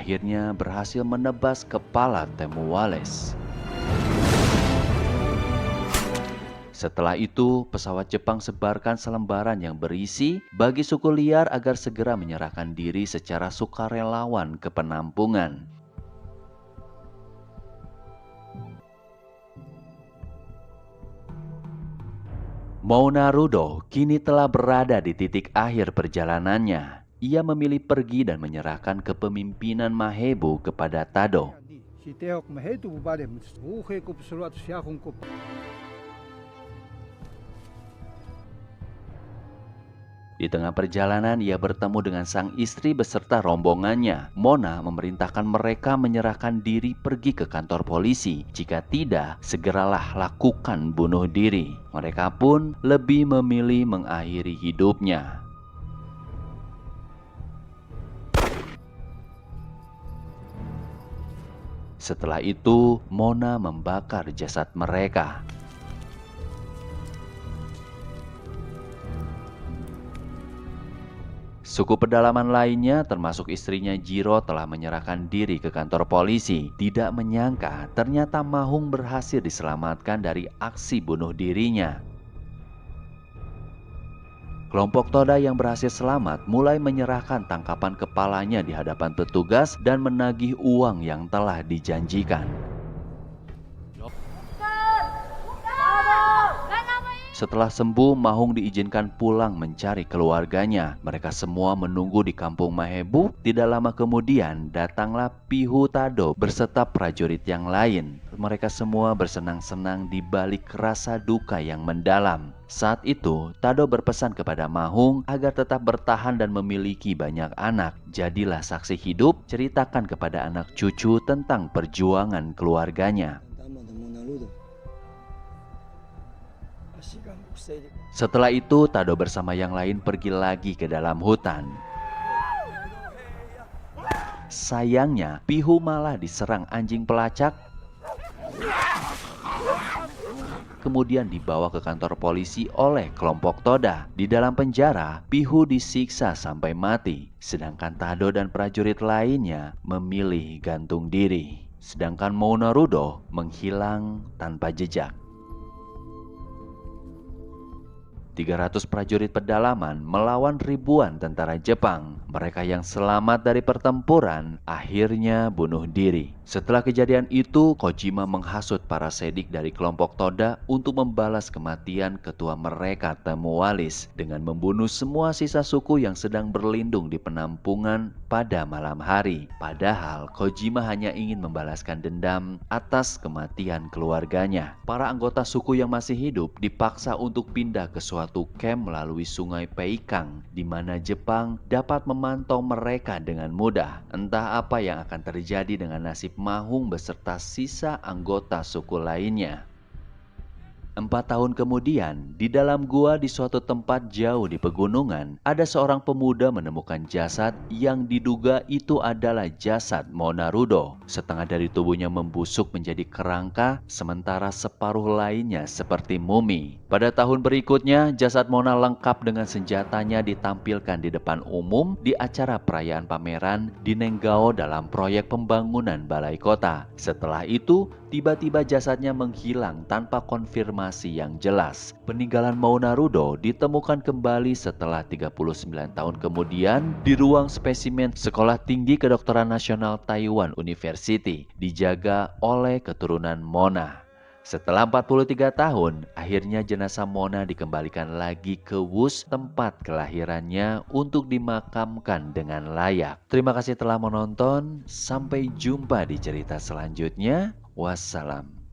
akhirnya berhasil menebas kepala Temu Wales. Setelah itu, pesawat Jepang sebarkan selembaran yang berisi bagi suku liar agar segera menyerahkan diri secara sukarelawan ke penampungan. Mona Rudo kini telah berada di titik akhir perjalanannya. Ia memilih pergi dan menyerahkan kepemimpinan Mahebu kepada Tado. Di tengah perjalanan, ia bertemu dengan sang istri beserta rombongannya. Mona memerintahkan mereka menyerahkan diri pergi ke kantor polisi. Jika tidak, segeralah lakukan bunuh diri. Mereka pun lebih memilih mengakhiri hidupnya. Setelah itu, Mona membakar jasad mereka. Suku pedalaman lainnya termasuk istrinya Jiro telah menyerahkan diri ke kantor polisi. Tidak menyangka ternyata Mahung berhasil diselamatkan dari aksi bunuh dirinya. Kelompok Toda yang berhasil selamat mulai menyerahkan tangkapan kepalanya di hadapan petugas dan menagih uang yang telah dijanjikan. Setelah sembuh, Mahung diizinkan pulang mencari keluarganya. Mereka semua menunggu di kampung Mahebu. Tidak lama kemudian, datanglah Pihu Tado berserta prajurit yang lain. Mereka semua bersenang-senang di balik rasa duka yang mendalam. Saat itu, Tado berpesan kepada Mahung agar tetap bertahan dan memiliki banyak anak. Jadilah saksi hidup, ceritakan kepada anak cucu tentang perjuangan keluarganya. Setelah itu, Tado bersama yang lain pergi lagi ke dalam hutan. Sayangnya, Pihu malah diserang anjing pelacak. Kemudian dibawa ke kantor polisi oleh kelompok Toda. Di dalam penjara, Pihu disiksa sampai mati. Sedangkan Tado dan prajurit lainnya memilih gantung diri. Sedangkan Mona Rudo menghilang tanpa jejak. 300 prajurit pedalaman melawan ribuan tentara Jepang. Mereka yang selamat dari pertempuran akhirnya bunuh diri. Setelah kejadian itu, Kojima menghasut para sedik dari kelompok Toda untuk membalas kematian ketua mereka Temu Wales dengan membunuh semua sisa suku yang sedang berlindung di penampungan pada malam hari. Padahal Kojima hanya ingin membalaskan dendam atas kematian keluarganya. Para anggota suku yang masih hidup dipaksa untuk pindah ke suatu camp melalui sungai Peikang, di mana Jepang dapat memantau mereka dengan mudah. Entah apa yang akan terjadi dengan nasib Mahung beserta sisa anggota suku lainnya. 4 tahun kemudian, di dalam gua di suatu tempat jauh di pegunungan, ada seorang pemuda menemukan jasad yang diduga itu adalah jasad Mona Rudo. Setengah dari tubuhnya membusuk menjadi kerangka, sementara separuh lainnya seperti mumi. Pada tahun berikutnya, jasad Mona lengkap dengan senjatanya ditampilkan di depan umum di acara perayaan pameran di Nenggao dalam proyek pembangunan balai kota. Setelah itu, tiba-tiba jasadnya menghilang tanpa konfirmasi yang jelas. Peninggalan Mona Rudo ditemukan kembali setelah 39 tahun kemudian di ruang spesimen Sekolah Tinggi Kedokteran Nasional Taiwan University, dijaga oleh keturunan Mona. Setelah 43 tahun, akhirnya jenazah Mona dikembalikan lagi ke Wus, tempat kelahirannya, untuk dimakamkan dengan layak. Terima kasih telah menonton, sampai jumpa di cerita selanjutnya. Wassalam.